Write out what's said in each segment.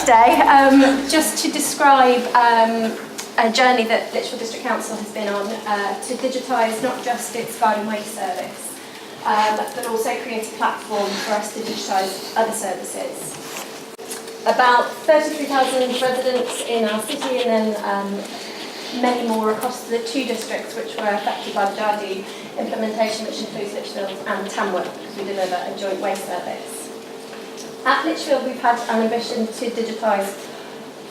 today just to describe a journey that Lichfield District Council has been on to digitise not just its garden waste service, but also create a platform for us to digitise other services. About 33,000 residents in our city, and then many more across the two districts which were affected by the Jadu implementation, which includes Lichfield and Tamworth, because we deliver a joint waste service. At Lichfield, we've had an ambition to digitise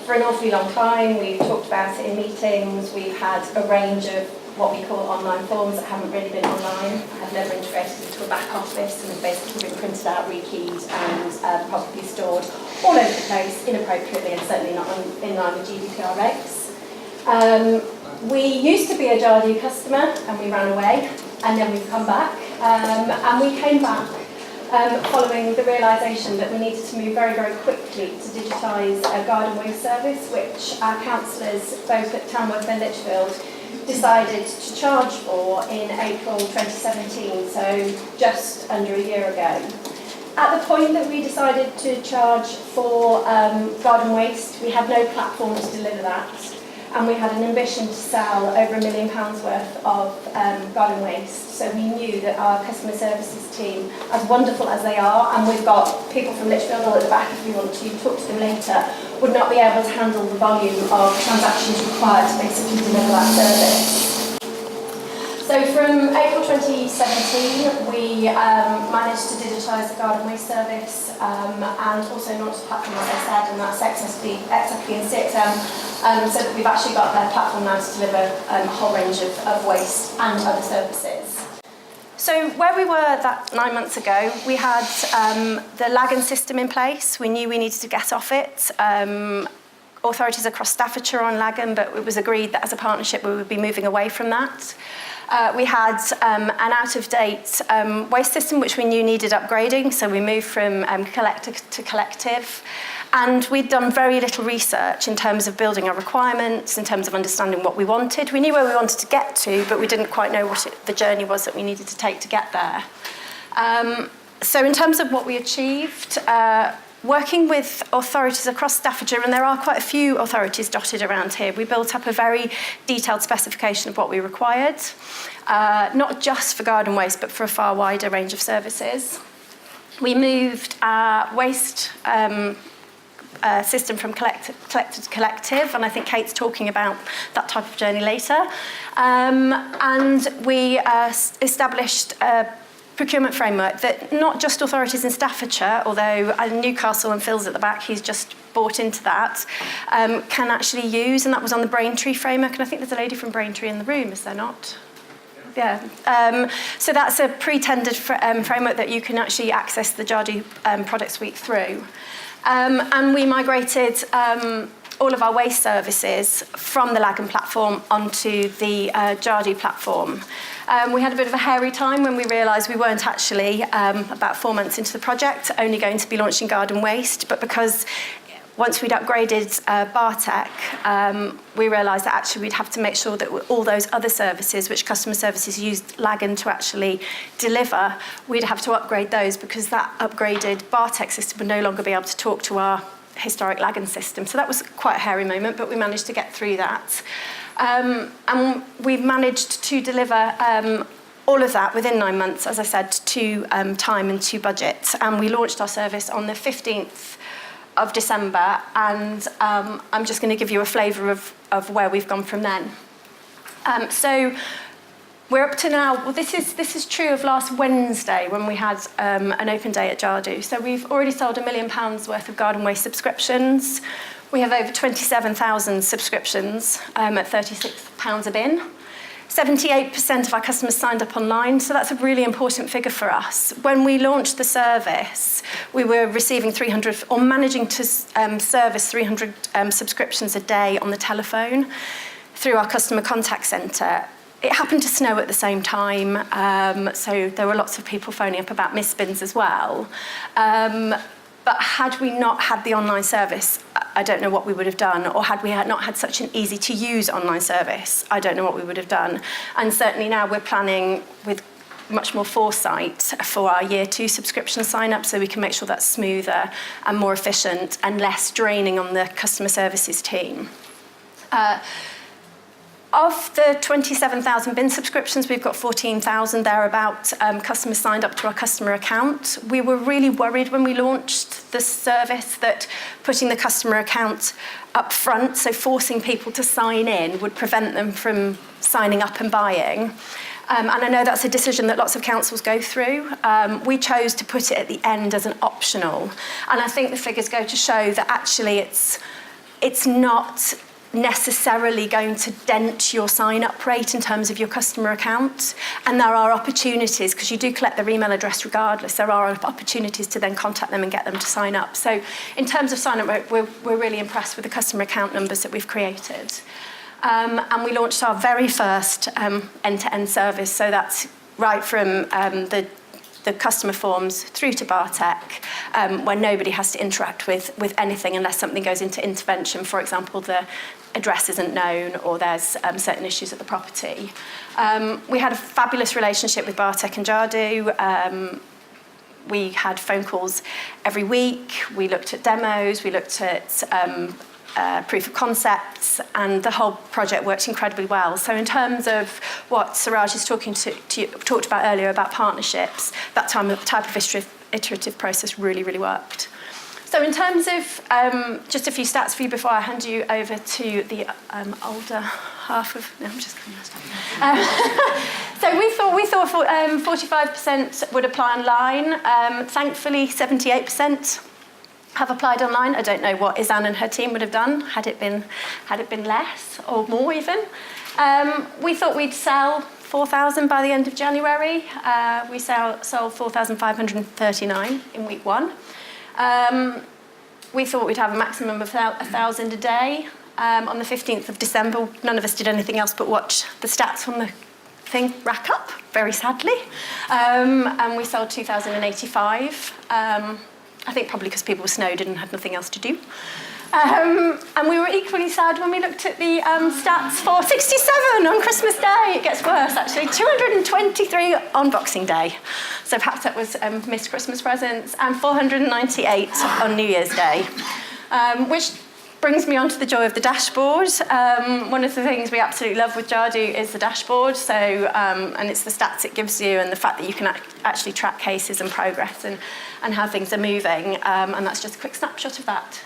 for an awfully long time. We've talked about it in meetings. We've had a range of what we call online forms that haven't really been online, have never integrated into a back office, and have basically been printed out, rekeyed, and probably stored all over the place inappropriately, and certainly not in line with GDPR regs. We used to be a Jadu customer, and we ran away, and then we've come back, and we came back following the realisation that we needed to move very, very quickly to digitise a garden waste service, which our councillors, both at Tamworth and Lichfield, decided to charge for in April 2017, so just under a year ago. At the point that we decided to charge for garden waste, we had no platform to deliver that, and we had an ambition to sell over £1 million worth of garden waste. So we knew that our customer services team, as wonderful as they are, and we've got people from Lichfield all at the back if you want to talk to them later, would not be able to handle the volume of transactions required to basically deliver that service. So from April 2017, we managed to digitise the garden waste service and also launched a platform, as I said, and that's exactly in 6M, so that we've actually got a platform now to deliver a whole range of waste and other services. So where we were that 9 months ago, we had the Lagan system in place. We knew we needed to get off it. Authorities across Staffordshire are on Lagan, but it was agreed that as a partnership we would be moving away from that. We had an out-of-date waste system which we knew needed upgrading, so we moved from collector to collective. And we'd done very little research in terms of building our requirements, in terms of understanding what we wanted. We knew where we wanted to get to, but we didn't quite know what the journey was that we needed to take to get there. So in terms of what we achieved, working with authorities across Staffordshire, and there are quite a few authorities dotted around here, we built up a very detailed specification of what we required, not just for garden waste, but for a far wider range of services. We moved our waste system from collector to collective, and I think Kate's talking about that type of journey later. And we established a procurement framework that not just authorities in Staffordshire, although Newcastle and Phil's at the back, he's just bought into that, can actually use, and that was on the Braintree framework, and I think there's a lady from Braintree in the room, is there not? Yeah. So that's a pre-tendered framework that you can actually access the Jadu product suite through. And we migrated all of our waste services from the Lagan platform onto the Jadu platform. We had a bit of a hairy time when we realised we weren't actually, about 4 months into the project, only going to be launching garden waste, but because once we'd upgraded Bartek, we realised that actually we'd have to make sure that all those other services, which customer services used Lagan to actually deliver, we'd have to upgrade those, because that upgraded Bartek system would no longer be able to talk to our historic Lagan system. So that was quite a hairy moment, but we managed to get through that. And we've managed to deliver all of that within 9 months, as I said, to time and to budget. And we launched our service on the 15th of December, and I'm just going to give you a flavour of where we've gone from then. So we're up to now, well, this is true of last Wednesday when we had an open day at Jadu. So we've already sold £1 million worth of garden waste subscriptions. We have over 27,000 subscriptions at £36 a bin. 78% of our customers signed up online, so that's a really important figure for us. When we launched the service, we were receiving 300, or managing to service 300 subscriptions a day on the telephone through our customer contact centre. It happened to snow at the same time, so there were lots of people phoning up about missed bins as well. But had we not had the online service, I don't know what we would have done, or had we not had such an easy-to-use online service, I don't know what we would have done. And certainly now we're planning with much more foresight for our year 2 subscription sign up, so we can make sure that's smoother and more efficient and less draining on the customer services team. Of the 27,000 bin subscriptions, we've got 14,000 thereabout customers signed up to our customer account. We were really worried when we launched the service that putting the customer account up front, so forcing people to sign in, would prevent them from signing up and buying. And I know that's a decision that lots of councils go through. We chose to put it at the end as an optional. And I think the figures go to show that actually it's not necessarily going to dent your sign-up rate in terms of your customer account. And there are opportunities, because you do collect their email address regardless, there are opportunities to then contact them and get them to sign up. So in terms of sign-up rate, we're really impressed with the customer account numbers that we've created. And we launched our very first end-to-end service, so that's right from the customer forms through to Bartek, where nobody has to interact with anything unless something goes into intervention. For example, the address isn't known or there's certain issues at the property. We had a fabulous relationship with Bartek and Jadu. We had phone calls every week. We looked at demos. We looked at proof of concepts, and the whole project worked incredibly well. So in terms of what Suraj is talked about earlier about partnerships, that type of iterative process really, really worked. So in terms of just a few stats for you before I hand you over to the older half of... No, I'm just going to stop. So we thought 45% would apply online. Thankfully, 78% have applied online. I don't know what Izan and her team would have done had it been less or more even. We thought we'd sell 4,000 by the end of January. We sold 4,539 in week 1. We thought we'd have a maximum of 1,000 a day. On the 15th of December, none of us did anything else but watch the stats on the thing rack up, very sadly. And we sold 2,085. I think probably because people were snowed in and had nothing else to do. And we were equally sad when we looked at the stats for 67 on Christmas Day. It gets worse, actually. 223 on Boxing Day. So perhaps that was missed Christmas presents. And 498 on New Year's Day. Which brings me on to the joy of the dashboard. One of the things we absolutely love with Jadu is the dashboard. So, and it's the stats it gives you and the fact that you can actually track cases and progress and how things are moving. And that's just a quick snapshot of that.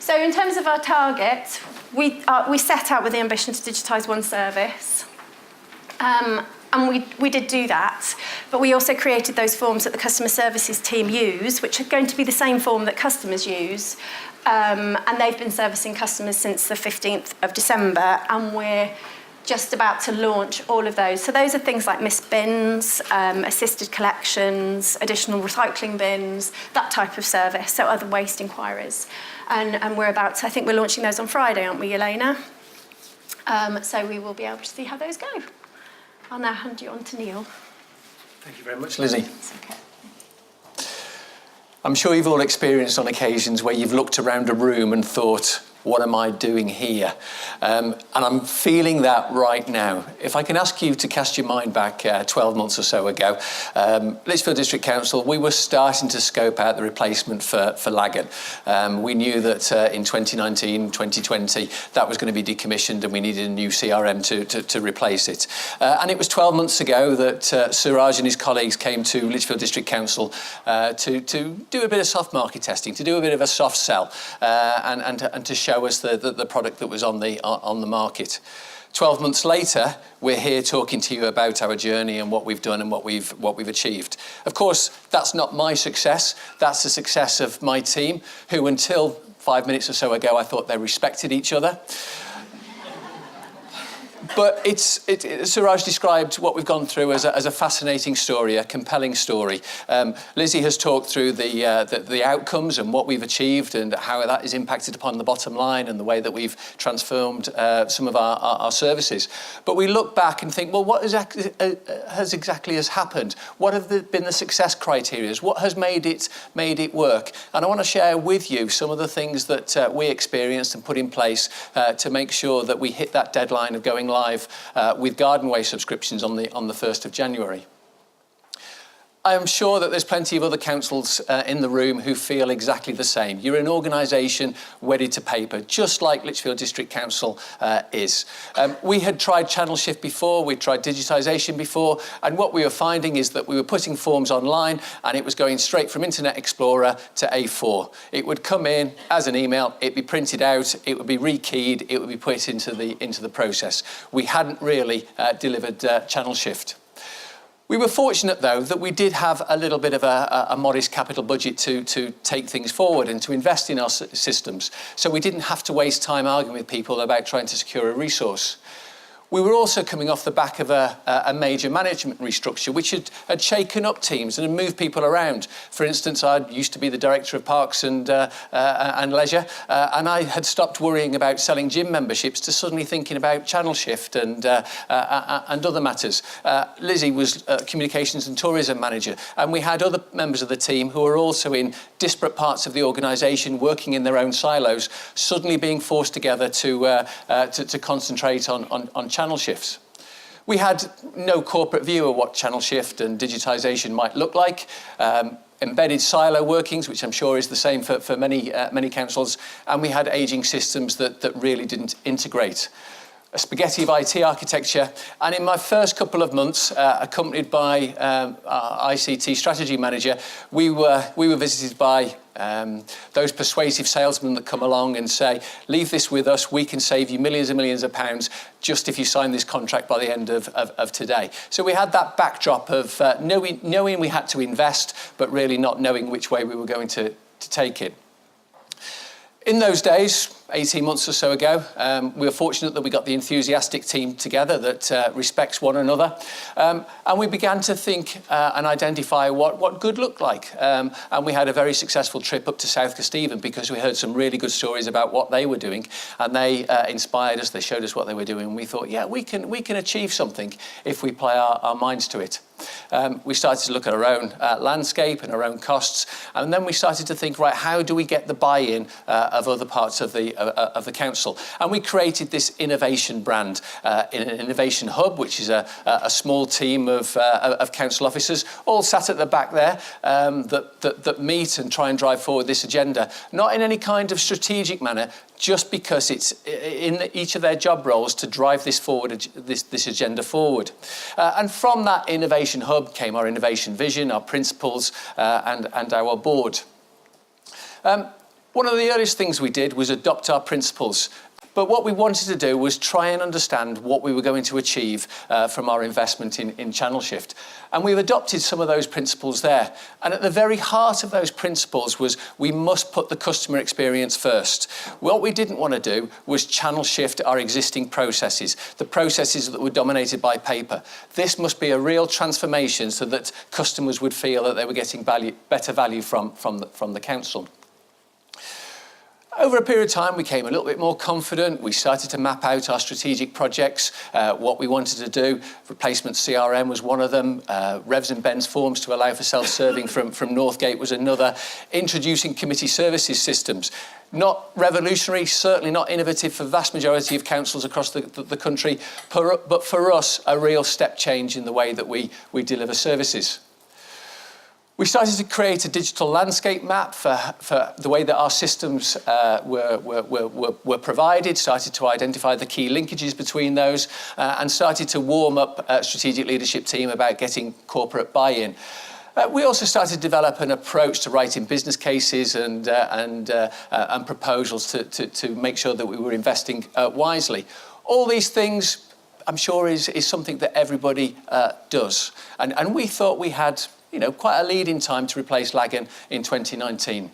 So in terms of our target, we set out with the ambition to digitise one service. And we did do that, but we also created those forms that the customer services team use, which are going to be the same form that customers use. And they've been servicing customers since the 15th of December, and we're just about to launch all of those. So those are things like missed bins, assisted collections, additional recycling bins, that type of service, so other waste inquiries. And we're about to, I think we're launching those on Friday, aren't we, Elena? So we will be able to see how those go. I'll now hand you on to Neil. Thank you very much, Lizzie. That's okay. I'm sure you've all experienced on occasions where you've looked around a room and thought, what am I doing here? And I'm feeling that right now. If I can ask you to cast your mind back 12 months or so ago, Lichfield District Council, we were starting to scope out the replacement for Lagan. We knew that in 2019, 2020, that was going to be decommissioned and we needed a new CRM to replace it. And it was 12 months ago that Suraj and his colleagues came to Lichfield District Council to do a bit of soft market testing, to do a bit of a soft sell and to show us the product that was on the market. 12 months later, we're here talking to you about our journey and what we've done and what we've achieved. Of course, that's not my success. That's the success of my team, who until 5 minutes or so ago, I thought they respected each other. But Suraj described what we've gone through as a fascinating story, a compelling story. Lizzie has talked through the outcomes and what we've achieved and how that is impacted upon the bottom line and the way that we've transformed some of our services. But we look back and think, well, what has exactly happened? What have been the success criteria? What has made it work? And I want to share with you some of the things that we experienced and put in place to make sure that we hit that deadline of going live with garden waste subscriptions on the 1st of January. I am sure that there's plenty of other councils in the room who feel exactly the same. You're an organisation wedded to paper, just like Lichfield District Council is. We had tried channel shift before, we tried digitisation before, and what we were finding is that we were putting forms online and it was going straight from Internet Explorer to A4. It would come in as an email, it'd be printed out, it would be rekeyed, it would be put into the process. We hadn't really delivered channel shift. We were fortunate, though, that we did have a little bit of a modest capital budget to take things forward and to invest in our systems. So we didn't have to waste time arguing with people about trying to secure a resource. We were also coming off the back of a major management restructure, which had shaken up teams and had moved people around. For instance, I used to be the Director of Parks and Leisure, and I had stopped worrying about selling gym memberships to suddenly thinking about channel shift and other matters. Lizzie was Communications and Tourism Manager, and we had other members of the team who were also in disparate parts of the organisation, working in their own silos, suddenly being forced together to concentrate on channel shifts. We had no corporate view of what channel shift and digitisation might look like. Embedded silo workings, which I'm sure is the same for many councils, and we had ageing systems that really didn't integrate. A spaghetti of IT architecture, and in my first couple of months, accompanied by our ICT strategy manager, we were visited by those persuasive salesmen that come along and say, leave this with us, we can save you millions and millions of pounds just if you sign this contract by the end of today. So we had that backdrop of knowing we had to invest, but really not knowing which way we were going to take it. In those days, 18 months or so ago, we were fortunate that we got the enthusiastic team together that respects one another. And we began to think and identify what good looked like. And we had a very successful trip up to South Kesteven because we heard some really good stories about what they were doing. And they inspired us, they showed us what they were doing. And we thought, yeah, we can achieve something if we apply our minds to it. We started to look at our own landscape and our own costs, and then we started to think, right, how do we get the buy-in of other parts of the council? And we created this innovation brand, in an innovation hub, which is a small team of council officers, all sat at the back there, that meet and try and drive forward this agenda, not in any kind of strategic manner, just because it's in each of their job roles to drive this forward, this agenda forward. And from that innovation hub came our innovation vision, our principles, and our board. One of the earliest things we did was adopt our principles. But what we wanted to do was try and understand what we were going to achieve from our investment in channel shift. And we've adopted some of those principles there. And at the very heart of those principles was we must put the customer experience first. What we didn't want to do was channel shift our existing processes, the processes that were dominated by paper. This must be a real transformation so that customers would feel that they were getting better value from the council. Over a period of time, we became a little bit more confident. We started to map out our strategic projects, what we wanted to do. Replacement CRM was one of them. Revs and Bends forms to allow for self-serving from Northgate was another. Introducing committee services systems. Not revolutionary, certainly not innovative for the vast majority of councils across the country, but for us, a real step change in the way that we deliver services. We started to create a digital landscape map for the way that our systems were provided, started to identify the key linkages between those, and started to warm up a strategic leadership team about getting corporate buy-in. We also started to develop an approach to writing business cases and proposals to make sure that we were investing wisely. All these things, I'm sure, is something that everybody does. And we thought we had quite a lead in time to replace Lagan in 2019.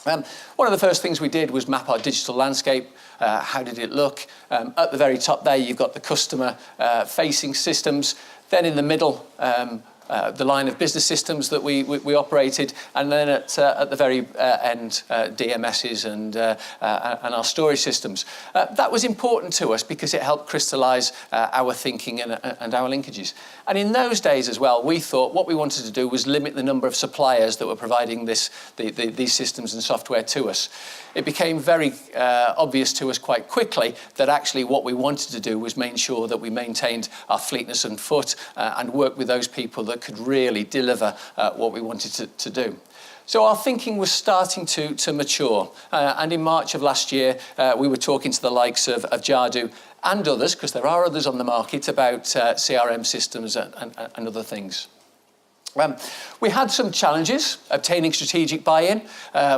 One of the first things we did was map our digital landscape. How did it look? At the very top there, you've got the customer-facing systems. Then in the middle, the line of business systems that we operated, and then at the very end, DMSs and our storage systems. That was important to us because it helped crystallise our thinking and our linkages. And in those days as well, we thought what we wanted to do was limit the number of suppliers that were providing these systems and software to us. It became very obvious to us quite quickly that actually what we wanted to do was make sure that we maintained our fleetness and foot and work with those people that could really deliver what we wanted to do. So our thinking was starting to mature. And in March of last year, we were talking to the likes of Jadu and others, because there are others on the market, about CRM systems and other things. We had some challenges obtaining strategic buy-in.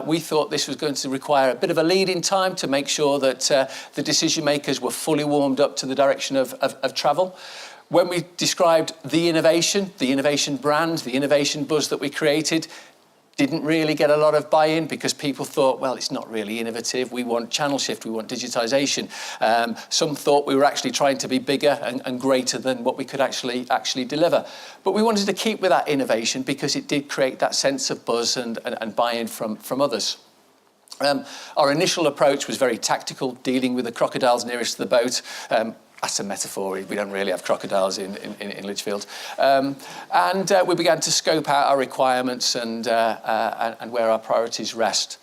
We thought this was going to require a bit of a lead-in time to make sure that the decision makers were fully warmed up to the direction of travel. When we described the innovation brand, the innovation buzz that we created, didn't really get a lot of buy-in because people thought, well, it's not really innovative. We want channel shift, we want digitisation. Some thought we were actually trying to be bigger and greater than what we could actually deliver. But we wanted to keep with that innovation because it did create that sense of buzz and buy-in from others. Our initial approach was very tactical, dealing with the crocodiles nearest to the boat. That's a metaphor. We don't really have crocodiles in Lichfield. And we began to scope out our requirements and where our priorities rest.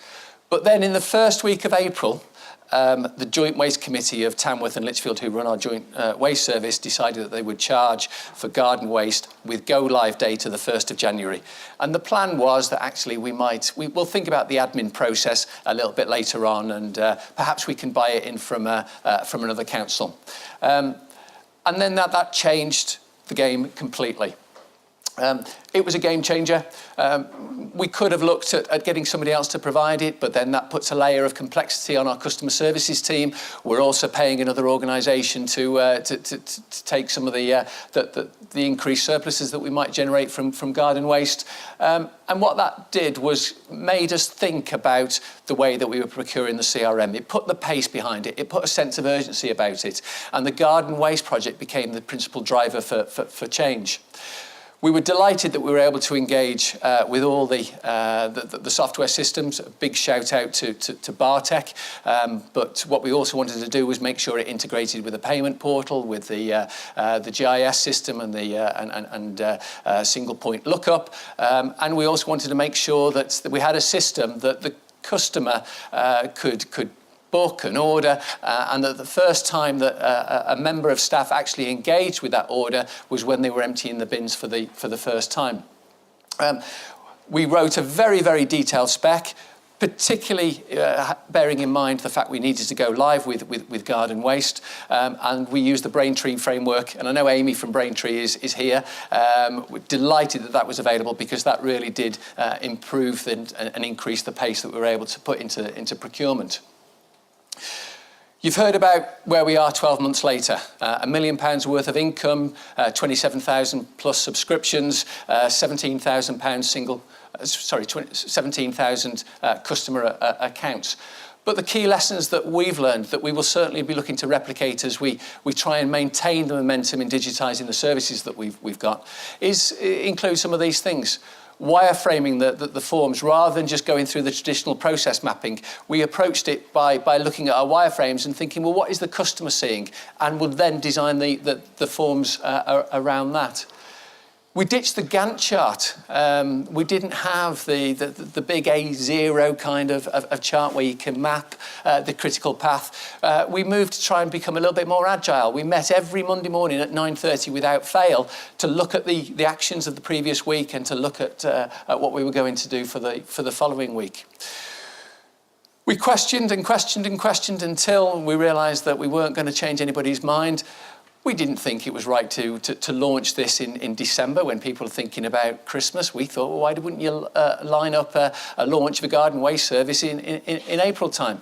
But then in the first week of April, the Joint Waste Committee of Tamworth and Lichfield, who run our joint waste service, decided that they would charge for garden waste with go-live date of the 1st of January. And the plan was that actually we'll think about the admin process a little bit later on, and perhaps we can buy it in from another council. And then that changed the game completely. It was a game changer. We could have looked at getting somebody else to provide it, but then that puts a layer of complexity on our customer services team. We're also paying another organisation to take some of the increased surpluses that we might generate from garden waste. And what that did was made us think about the way that we were procuring the CRM. It put the pace behind it. It put a sense of urgency about it. And the garden waste project became the principal driver for change. We were delighted that we were able to engage with all the software systems. A big shout out to Bartek. But what we also wanted to do was make sure it integrated with the payment portal, with the GIS system and the single point lookup. And we also wanted to make sure that we had a system that the customer could book an order, and that the first time that a member of staff actually engaged with that order was when they were emptying the bins for the first time. We wrote a very, very detailed spec, particularly bearing in mind the fact we needed to go live with garden waste, and we used the Braintree framework. And I know Amy from Braintree is here. We're delighted that was available because that really did improve and increase the pace that we were able to put into procurement. You've heard about where we are 12 months later. £1 million worth of income, 27,000 plus subscriptions, 17,000 customer accounts. But the key lessons that we've learned that we will certainly be looking to replicate as we try and maintain the momentum in digitising the services that we've got include some of these things. Wireframing the forms rather than just going through the traditional process mapping. We approached it by looking at our wireframes and thinking, well, what is the customer seeing? And would then design the forms around that. We ditched the Gantt chart. We didn't have the big A0 kind of chart where you can map the critical path. We moved to try and become a little bit more agile. We met every Monday morning at 9:30 without fail to look at the actions of the previous week and to look at what we were going to do for the following week. We questioned and questioned and questioned until we realised that we weren't going to change anybody's mind. We didn't think it was right to launch this in December when people are thinking about Christmas. We thought, well, why wouldn't you line up a launch of a garden waste service in April time?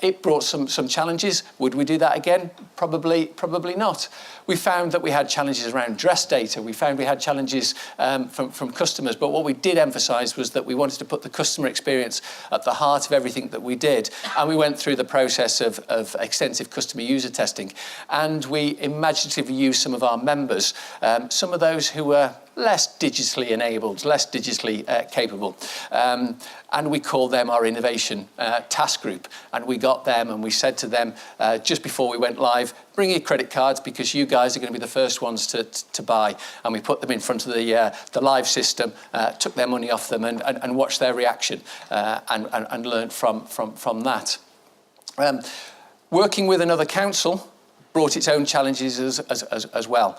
It brought some challenges. Would we do that again? Probably not. We found that we had challenges around dress data. We found we had challenges from customers. But what we did emphasise was that we wanted to put the customer experience at the heart of everything that we did. And we went through the process of extensive customer user testing. And we imaginatively used some of our members, some of those who were less digitally enabled, less digitally capable. And we called them our innovation task group. And we got them and we said to them just before we went live, bring your credit cards because you guys are going to be the first ones to buy. And we put them in front of the live system, took their money off them and watched their reaction and learned from that. Working with another council, brought its own challenges as well.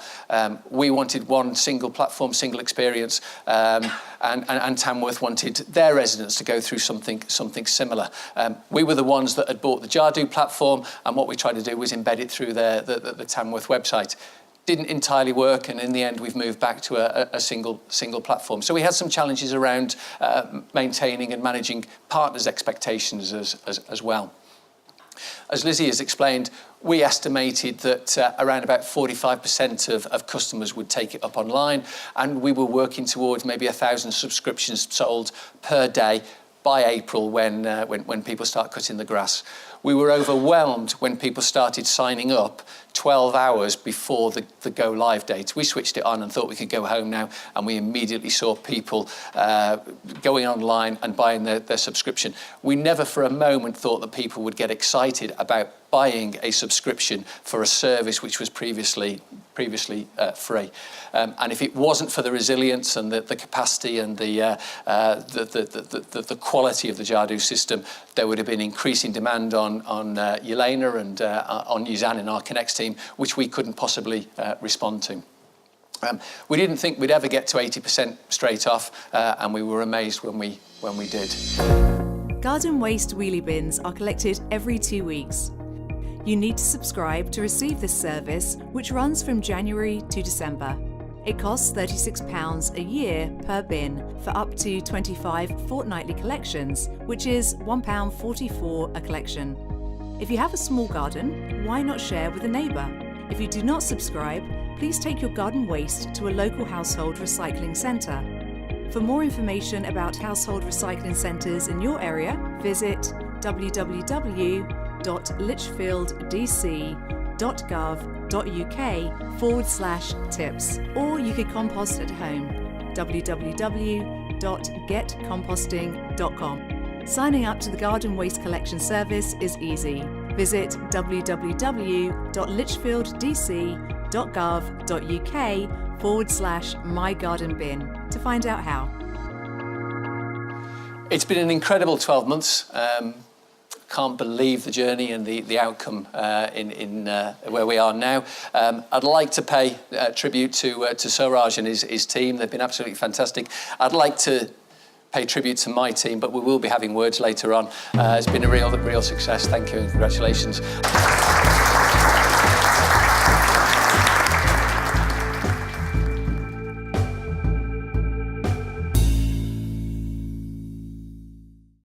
We wanted one single platform, single experience, and Tamworth wanted their residents to go through something similar. We were the ones that had bought the Jadu platform, and what we tried to do was embed it through the Tamworth website. Didn't entirely work, and in the end we've moved back to a single platform. So we had some challenges around maintaining and managing partners' expectations as well. As Lizzie has explained, we estimated that around about 45% of customers would take it up online, and we were working towards maybe 1,000 subscriptions sold per day by April when people start cutting the grass. We were overwhelmed when people started signing up 12 hours before the go live date. We switched it on and thought we could go home now, and we immediately saw people going online and buying their subscription. We never for a moment thought that people would get excited about buying a subscription for a service which was previously free. And if it wasn't for the resilience and the capacity and the quality of the Jadu system, there would have been increasing demand on Yelena and on Yuzan in our Connects team, which we couldn't possibly respond to. We didn't think we'd ever get to 80% straight off, and we were amazed when we did. Garden waste wheelie bins are collected every 2 weeks. You need to subscribe to receive this service, which runs from January to December. It costs £36 a year per bin for up to 25 fortnightly collections, which is £1.44 a collection. If you have a small garden, why not share with a neighbour? If you do not subscribe, please take your garden waste to a local household recycling centre. For more information about household recycling centres in your area, visit www.lichfieldDC.gov.uk/tips, or you could compost at home, www.getcomposting.com. Signing up to the garden waste collection service is easy. Visit www.lichfieldDC.gov.uk/mygardenbin to find out how. It's been an incredible 12 months. Can't believe the journey and the outcome in where we are now. I'd like to pay tribute to Suraj and his team. They've been absolutely fantastic. I'd like to pay tribute to my team, but we will be having words later on. It's been a real success. Thank you and congratulations.